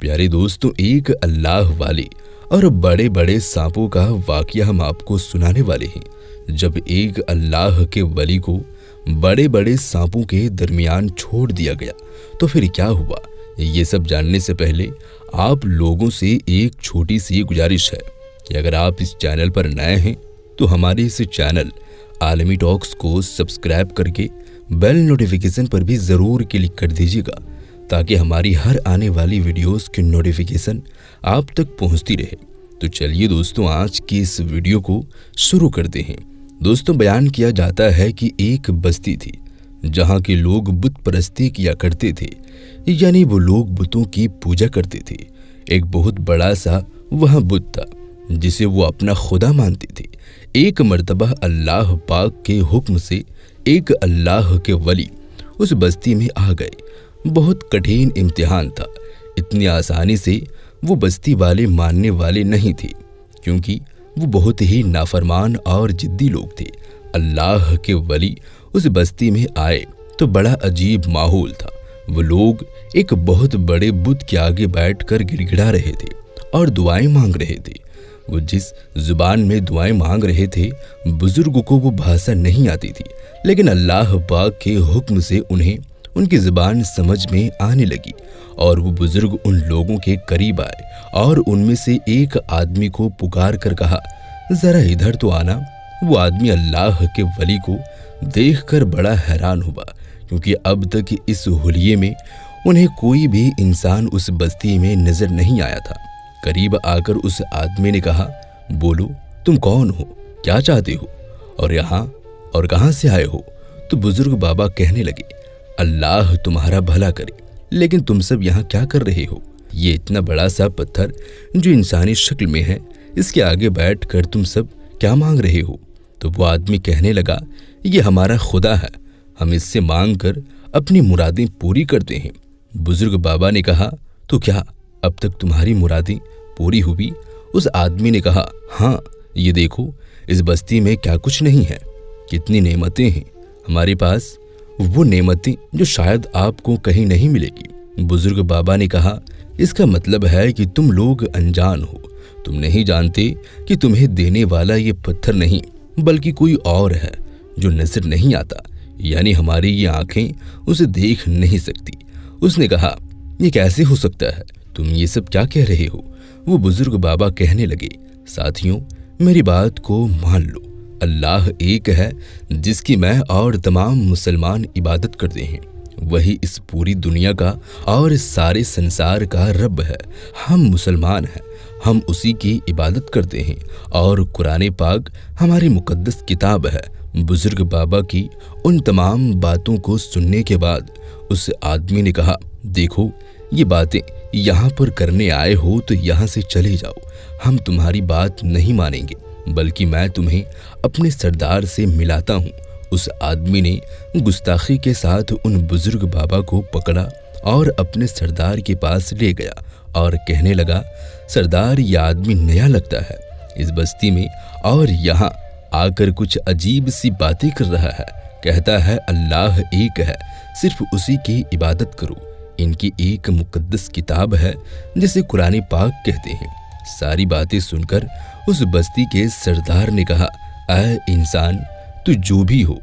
प्यारे दोस्तों, एक अल्लाह वाले और बड़े बड़े सांपों का वाकया हम आपको सुनाने वाले हैं। जब एक अल्लाह के वली को बड़े बड़े सांपों के दरमियान छोड़ दिया गया तो फिर क्या हुआ, ये सब जानने से पहले आप लोगों से एक छोटी सी गुजारिश है कि अगर आप इस चैनल पर नए हैं तो हमारे इस चैनल आलमी टॉक्स को सब्सक्राइब करके बेल नोटिफिकेशन पर भी ज़रूर क्लिक कर दीजिएगा ताकि हमारी हर आने वाली वीडियोस की नोटिफिकेशन आप तक पहुंचती रहे। तो चलिए दोस्तों, आज की इस वीडियो को शुरू करते हैं। दोस्तों, बयान किया जाता है कि एक बस्ती थी जहां के लोग बुत परस्ती किया करते थे, यानी वो लोग बुतों की पूजा करते थे। एक बहुत बड़ा सा वह बुत था जिसे वो अपना खुदा मानते थे। एक मर्तबा अल्लाह पाक के हुक्म से एक अल्लाह के वली उस बस्ती में आ गए। बहुत कठिन इम्तिहान था। इतनी आसानी से वो बस्ती वाले मानने वाले नहीं थे क्योंकि वो बहुत ही नाफरमान और जिद्दी लोग थे। अल्लाह के वली उस बस्ती में आए तो बड़ा अजीब माहौल था। वो लोग एक बहुत बड़े बुत के आगे बैठकर गिड़गिड़ा रहे थे और दुआएं मांग रहे थे। वो जिस जुबान में दुआएं मांग रहे थे, बुजुर्ग को वो भाषा नहीं आती थी, लेकिन अल्लाह पाक के हुक्म से उन्हें उनकी ज़ुबान समझ में आने लगी और वो बुजुर्ग उन लोगों के करीब आए और उनमें से एक आदमी को पुकार कर कहा, ज़रा इधर तो आना। वो आदमी अल्लाह के वली को देखकर बड़ा हैरान हुआ क्योंकि अब तक इस हुलिये में उन्हें कोई भी इंसान उस बस्ती में नजर नहीं आया था। करीब आकर उस आदमी ने कहा, बोलो तुम कौन हो, क्या चाहते हो और यहाँ और कहाँ से आए हो? तो बुजुर्ग बाबा कहने लगे, अल्लाह तुम्हारा भला करे, लेकिन तुम सब यहाँ क्या कर रहे हो? ये इतना बड़ा सा पत्थर जो इंसानी शक्ल में है, इसके आगे बैठ कर तुम सब क्या मांग रहे हो? तो वो आदमी कहने लगा, ये हमारा खुदा है, हम इससे मांग कर अपनी मुरादें पूरी करते हैं। बुजुर्ग बाबा ने कहा, तो क्या अब तक तुम्हारी मुरादें पूरी हुई? उस आदमी ने कहा, हाँ, ये देखो इस बस्ती में क्या कुछ नहीं है, कितनी नेमतें हैं हमारे पास, वो नेमतें जो शायद आपको कहीं नहीं मिलेगी। बुजुर्ग बाबा ने कहा, इसका मतलब है कि तुम लोग अनजान हो, तुम नहीं जानते कि तुम्हें देने वाला ये पत्थर नहीं बल्कि कोई और है जो नजर नहीं आता, यानी हमारी ये आंखें उसे देख नहीं सकती। उसने कहा, ये कैसे हो सकता है, तुम ये सब क्या कह रहे हो? वो बुजुर्ग बाबा कहने लगे, साथियों मेरी बात को मान लो, अल्लाह एक है जिसकी मैं और तमाम मुसलमान इबादत करते हैं। वही इस पूरी दुनिया का और इस सारे संसार का रब है। हम मुसलमान हैं, हम उसी की इबादत करते हैं और कुरान पाक हमारी मुकद्दस किताब है। बुजुर्ग बाबा की उन तमाम बातों को सुनने के बाद उस आदमी ने कहा, देखो ये बातें यहाँ पर करने आए हो तो यहाँ से चले जाओ, हम तुम्हारी बात नहीं मानेंगे, बल्कि मैं तुम्हें अपने सरदार से मिलाता हूँ। उस आदमी ने गुस्ताखी के साथ उन बुजुर्ग बाबा को पकड़ा और अपने सरदार के पास ले गया और कहने लगा, सरदार ये आदमी नया लगता है इस बस्ती में और यहाँ आकर कुछ अजीब सी बातें कर रहा है। कहता है अल्लाह एक है, सिर्फ उसी की इबादत करो। इनकी एक मुकद्दस किताब है जिसे कुरान पाक कहते हैं। सारी बातें सुनकर उस बस्ती के सरदार ने कहा, ऐ इंसान, तू जो भी हो,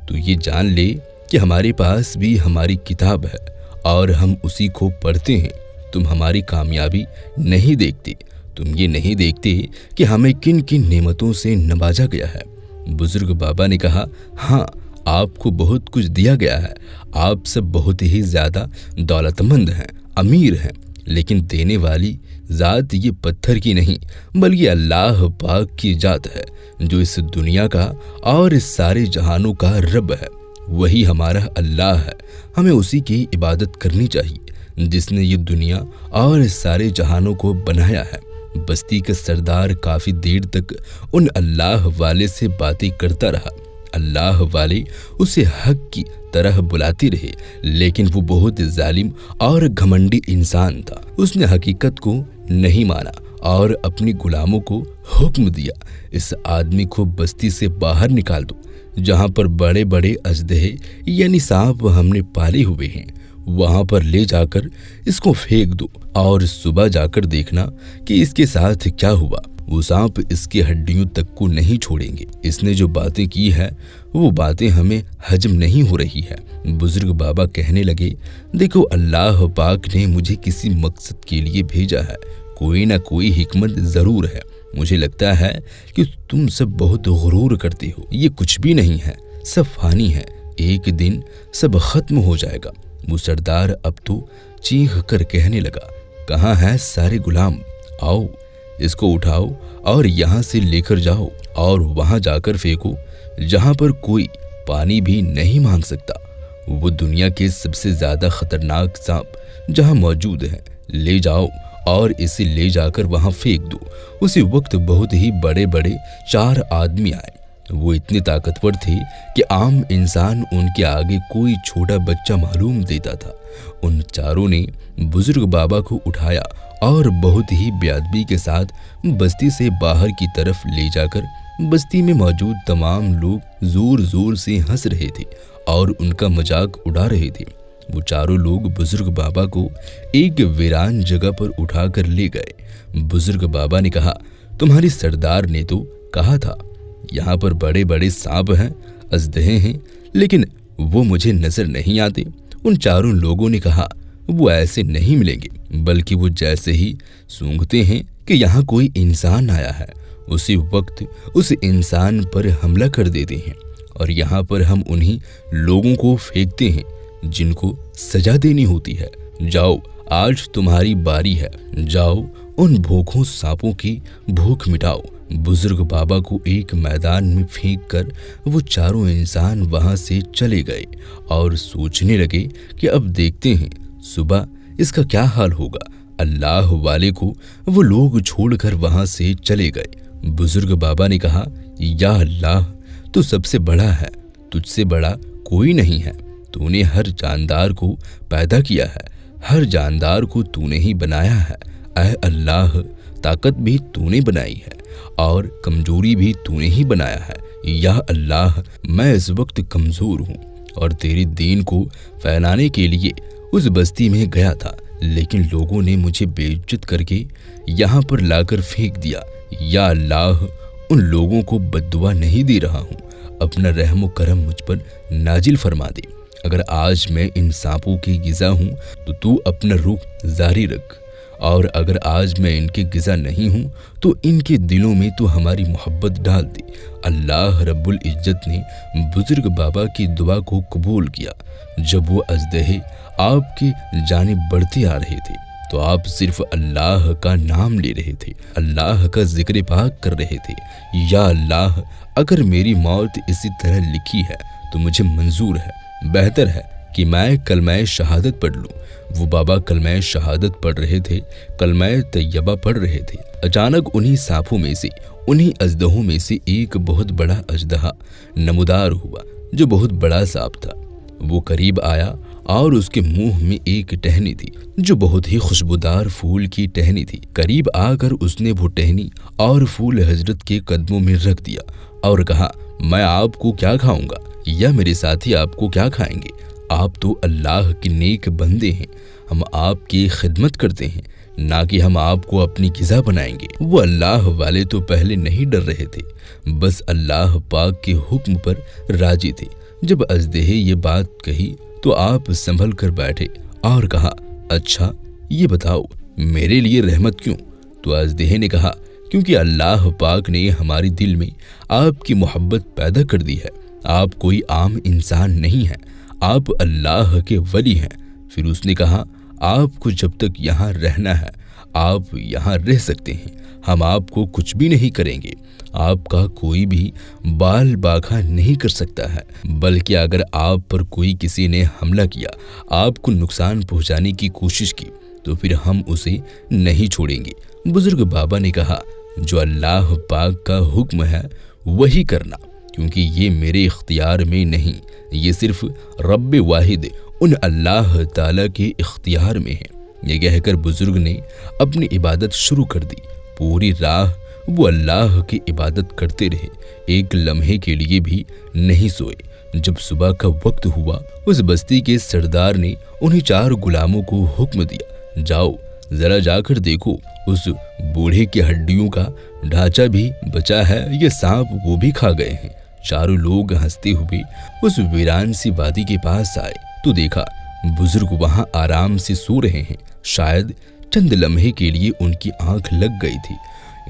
तू ये जान ले कि हमारे पास भी हमारी किताब है और हम उसी को पढ़ते हैं। तुम हमारी कामयाबी नहीं देखते, तुम ये नहीं देखते कि हमें किन किन नेमतों से नवाजा गया है। बुजुर्ग बाबा ने कहा, हाँ, आपको बहुत कुछ दिया गया है, आप सब बहुत ही ज़्यादा दौलतमंद हैं, अमीर हैं, लेकिन देने वाली ज़ात ये पत्थर की नहीं बल्कि अल्लाह पाक की ज़ात है जो इस दुनिया का और इस सारे जहानों का रब है। वही हमारा अल्लाह है, हमें उसी की इबादत करनी चाहिए जिसने ये दुनिया और इस सारे जहानों को बनाया है। बस्ती का सरदार काफ़ी देर तक उन अल्लाह वाले से बातें करता रहा। अल्लाह वाले उसे हक की तरह बुलाते रहे, लेकिन वो बहुत जालिम और घमंडी इंसान था। उसने हकीकत को नहीं माना और अपनी गुलामों को हुक्म दिया, इस आदमी को बस्ती से बाहर निकाल दो, जहाँ पर बड़े बड़े अजदहे यानी सांप हमने पाले हुए हैं। वहां पर ले जाकर इसको फेंक दो और सुबह जाकर देखना कि इसके साथ क्या हुआ। वो सांप इसकी हड्डियों तक को नहीं छोड़ेंगे। इसने जो बातें की है वो बातें हमें हजम नहीं हो रही है। बुजुर्ग बाबा कहने लगे, देखो अल्लाह पाक ने मुझे किसी मकसद के लिए भेजा है, कोई ना कोई हिकमत जरूर है। मुझे लगता है कि तुम सब बहुत गुरूर करते हो। ये कुछ भी नहीं है, सब फानी है, एक दिन सब खत्म हो जाएगा। वो सरदार अब तो चीख कर कहने लगा, कहाँ है सारे गुलाम, आओ इसको उठाओ और यहाँ से लेकर जाओ और वहां जाकर फेंको जहां पर कोई पानी भी नहीं मांग सकता। वो दुनिया के सबसे ज्यादा खतरनाक सांप जहां मौजूद है, ले जाओ और इसे ले जाकर वहां फेंक दो। उसी वक्त बहुत ही बड़े बड़े 4 आदमी आए। वो इतने ताकतवर थे कि आम इंसान उनके आगे कोई छोटा बच्चा मालूम देता था। उन चारों ने बुजुर्ग बाबा को उठाया और बहुत ही बेअदबी के साथ बस्ती से बाहर की तरफ ले जाकर बस्ती में मौजूद तमाम लोग जोर जोर से हंस रहे थे और उनका मजाक उड़ा रहे थे। वो चारों लोग बुजुर्ग बाबा को एक वीरान जगह पर उठाकर ले गए। बुजुर्ग बाबा ने कहा, तुम्हारी सरदार ने तो कहा था यहाँ पर बड़े बड़े सांप हैं, अजदहे हैं, लेकिन वो मुझे नजर नहीं आते। उन चारों लोगों ने कहा, वो ऐसे नहीं मिलेंगे, बल्कि वो जैसे ही सूंघते हैं कि यहाँ कोई इंसान आया है, उसी वक्त उस इंसान पर हमला कर देते हैं और यहाँ पर हम उन्हीं लोगों को फेंकते हैं जिनको सजा देनी होती है। जाओ, आज तुम्हारी बारी है, जाओ उन भूखों सांपों की भूख मिटाओ। बुजुर्ग बाबा को एक मैदान में फेंक कर वो चारों इंसान वहां से चले गए और सोचने लगे कि अब देखते हैं सुबह इसका क्या हाल होगा। अल्लाह वाले को वो लोग छोड़कर वहां से चले गए। बुजुर्ग बाबा ने कहा, या अल्लाह, तू सबसे बड़ा है, तुझसे बड़ा कोई नहीं है। तूने हर जानदार को पैदा किया है, हर जानदार को तूने ही बनाया है। ऐ अल्लाह, ताकत भी तूने बनाई है और कमजोरी भी तूने ही बनाया है। या अल्लाह, मैं इस वक्त कमजोर हूँ और तेरे दीन को फैलाने के लिए उस बस्ती में गया था, लेकिन लोगों ने मुझे बेइज्जत करके यहाँ पर लाकर फेंक दिया। या अल्लाह, उन लोगों को बद्दुआ नहीं दे रहा हूँ, अपना रहम व करम मुझ पर नाजिल फरमा दे। अगर आज मैं इन सांपों की गिज़ा हूँ तो तू अपना रुख जारी रख, और अगर आज मैं इनके गिज़ा नहीं हूँ तो इनके दिलों में तो हमारी मोहब्बत डाल दे। अल्लाह रब्बुल इज्जत ने बुजुर्ग बाबा की दुआ को कबूल किया। जब वो अजदहे आपकी जानिब बढ़ते आ रहे थे तो आप सिर्फ अल्लाह का नाम ले रहे थे, अल्लाह का जिक्र पाक कर रहे थे। या अल्लाह, अगर मेरी मौत इसी तरह लिखी है तो मुझे मंजूर है, बेहतर है कि मैं कलमा शहादत पढ़ लूँ। वो बाबा कलमा शहादत पढ़ रहे थे, कलमा तैयबा पढ़ रहे थे। अचानक उन्हीं सांपों में से, उन्हीं अजदहों में से एक बहुत बड़ा अजदहा नमूदार हुआ जो बहुत बड़ा सांप था। वो करीब आया और उसके मुंह में एक टहनी थी जो बहुत ही खुशबूदार फूल की टहनी थी। करीब आकर उसने वो टहनी और फूल हजरत के कदमों में रख दिया और कहा, मैं आपको क्या खाऊंगा या मेरे साथी आपको क्या खाएंगे? आप तो अल्लाह के नेक बंदे हैं, हम आपकी खिदमत करते हैं, ना कि हम आपको अपनी गिज़ा बनाएंगे। वो अल्लाह वाले तो पहले नहीं डर रहे थे, बस अल्लाह पाक के हुक्म पर राजी थे। जब अजदहे ये बात कही तो आप संभल कर बैठे और कहा, अच्छा ये बताओ मेरे लिए रहमत क्यों? तो अजदहे ने कहा, क्योंकि अल्लाह पाक ने हमारे दिल में आपकी मोहब्बत पैदा कर दी है। आप कोई आम इंसान नहीं हैं, आप अल्लाह के वली हैं। फिर उसने कहा, आपको जब तक यहाँ रहना है आप यहाँ रह सकते हैं, हम आपको कुछ भी नहीं करेंगे, आपका कोई भी बाल बाखा नहीं कर सकता है, बल्कि अगर आप पर कोई किसी ने हमला किया, आपको नुकसान पहुँचाने की कोशिश की, तो फिर हम उसे नहीं छोड़ेंगे। बुजुर्ग बाबा ने कहा, जो अल्लाह पाक का हुक्म है वही करना, क्योंकि ये मेरे इख्तियार में नहीं, ये सिर्फ रब्ब वाहिद उन अल्लाह ताला के इख्तियार में है। ये कहकर बुजुर्ग ने अपनी इबादत शुरू कर दी। पूरी राह वो अल्लाह की इबादत करते रहे, एक लम्हे के लिए भी नहीं सोए। जब सुबह का वक्त हुआ, उस बस्ती के सरदार ने उन्हीं 4 गुलामों को हुक्म दिया, जाओ जरा जाकर देखो, उस बूढ़े की हड्डियों का ढांचा भी बचा है, ये सांप वो भी खा गए हैं। चारों लोग हंसते हुए उस वीरान सी वादी के पास आए तो देखा बुजुर्ग वहां आराम से सो रहे हैं। शायद चंद लम्हे के लिए उनकी आंख लग गई थी।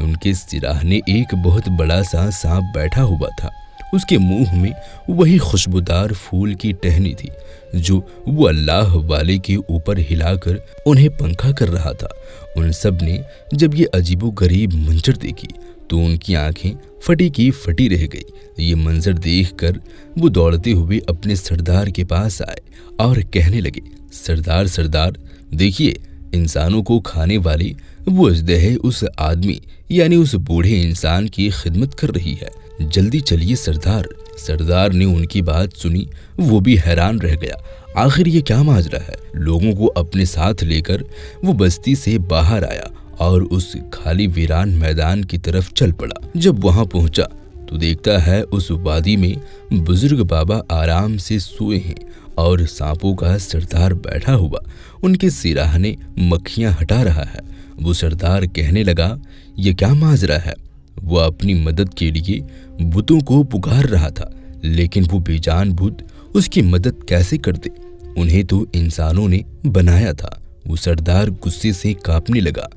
उनके सिराहने एक बहुत बड़ा सा सांप बैठा हुआ था। उसके मुंह में वही खुशबूदार फूल की टहनी थी जो वो अल्लाह वाले के ऊपर हिलाकर उन्हें पंखा कर रहा था। उन सब ने जब ये अजीबोगरीब मंजर देखी तो उनकी आंखें फटी की फटी रह गई। ये मंजर देखकर वो दौड़ते हुए अपने सरदार के पास आए और कहने लगे, सरदार सरदार, देखिए इंसानों को खाने वाली वो अजदहे उस आदमी यानी उस बूढ़े इंसान की खिदमत कर रही है, जल्दी चलिए सरदार। सरदार ने उनकी बात सुनी, वो भी हैरान रह गया, आखिर ये क्या माजरा है। लोगों को अपने साथ लेकर वो बस्ती से बाहर आया और उस खाली वीरान मैदान की तरफ चल पड़ा। जब वहां पहुंचा तो देखता है उस वादी में बुजुर्ग बाबा आराम से सोए हैं और सांपों का सरदार बैठा हुआ उनके सिराहने मक्खियां हटा रहा है। वो सरदार कहने लगा, ये क्या माजरा है। वो अपनी मदद के लिए बुतों को पुकार रहा था, लेकिन वो बेजान बुत उसकी मदद कैसे करते, उन्हें तो इंसानों ने बनाया था। वो सरदार गुस्से से कांपने लगा।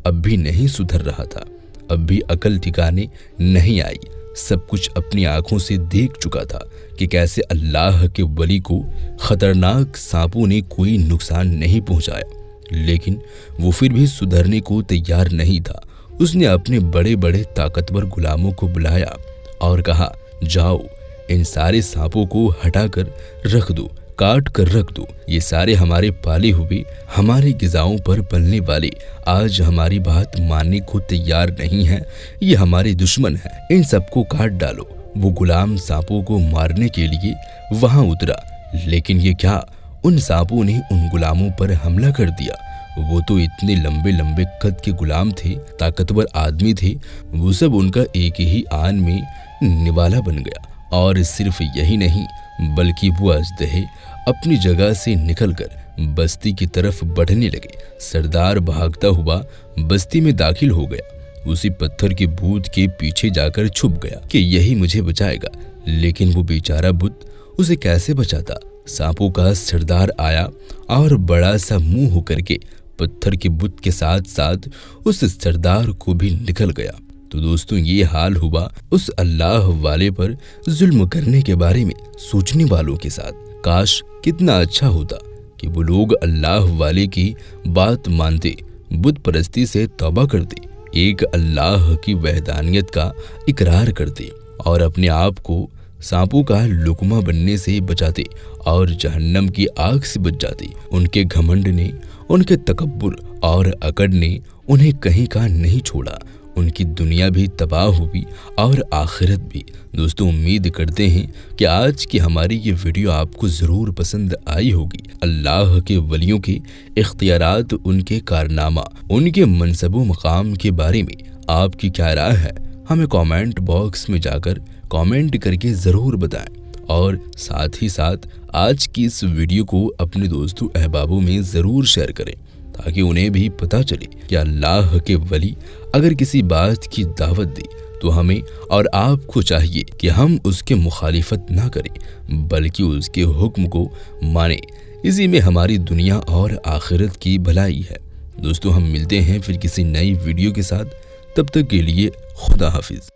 अब भी नहीं सुधर रहा था, अब भी अकल ठिकाने नहीं आई। सब कुछ अपनी आंखों से देख चुका था कि कैसे अल्लाह के वली को खतरनाक सांपों ने कोई नुकसान नहीं पहुंचाया, लेकिन वो फिर भी सुधरने को तैयार नहीं था। उसने अपने बड़े बड़े ताकतवर गुलामों को बुलाया और कहा, जाओ इन सारे सांपों को हटाकर रख दो, काट कर रख दो। ये सारे हमारे पाले हुए, हमारी गिजाओं पर पलने वाले आज हमारी बात मानने को तैयार नहीं है, ये हमारे दुश्मन हैं, इन सबको काट डालो। वो गुलाम सांपों को मारने के लिए वहां उतरा, लेकिन ये क्या, उन सांपों ने उन गुलामों पर हमला कर दिया। वो तो इतने लंबे लंबे कद के गुलाम थे, ताकतवर आदमी थे। वो सब उनका एक ही आन में निवाला बन गया। और सिर्फ यही नहीं, बल्कि वो अजदहे अपनी जगह से निकलकर बस्ती की तरफ बढ़ने लगे। सरदार भागता हुआ बस्ती में दाखिल हो गया। उसी पत्थर के भूत के पीछे जाकर छुप गया कि यही मुझे बचाएगा, लेकिन वो बेचारा बुत उसे कैसे बचाता। सांपों का सरदार आया और बड़ा सा मुंह होकर के पत्थर के बुत के साथ साथ उस सरदार को भी निकल गया। तो दोस्तों, ये हाल हुआ उस अल्लाह वाले पर जुल्म करने के बारे में सोचने वालों के साथ। काश कितना अच्छा होता कि वो लोग अल्लाह वाले की बात मानते, बुत परस्ती से तौबा करते, एक अल्लाह की वहदानियत का इकरार करते और अपने आप को सांपों का लुकमा बनने से बचाते और जहन्नम की आग से बच जाते। उनके घमंड ने, उनके तकब्बुर और अकड़ ने उन्हें कहीं का नहीं छोड़ा। उनकी दुनिया भी तबाह हुई और आखिरत भी। दोस्तों, उम्मीद करते हैं कि आज की हमारी ये वीडियो आपको ज़रूर पसंद आई होगी। अल्लाह के वलियों के इख्तियारात, उनके कारनामा, उनके मनसब व मकाम के बारे में आपकी क्या राय है, हमें कमेंट बॉक्स में जाकर कमेंट करके ज़रूर बताएं। और साथ ही साथ आज की इस वीडियो को अपने दोस्तों अहबाबों में ज़रूर शेयर करें, ताकि उन्हें भी पता चले कि अल्लाह के वली अगर किसी बात की दावत दे तो हमें और आपको चाहिए कि हम उसके मुखालिफत ना करें, बल्कि उसके हुक्म को माने। इसी में हमारी दुनिया और आखिरत की भलाई है। दोस्तों, हम मिलते हैं फिर किसी नई वीडियो के साथ। तब तक के लिए खुदा हाफिज।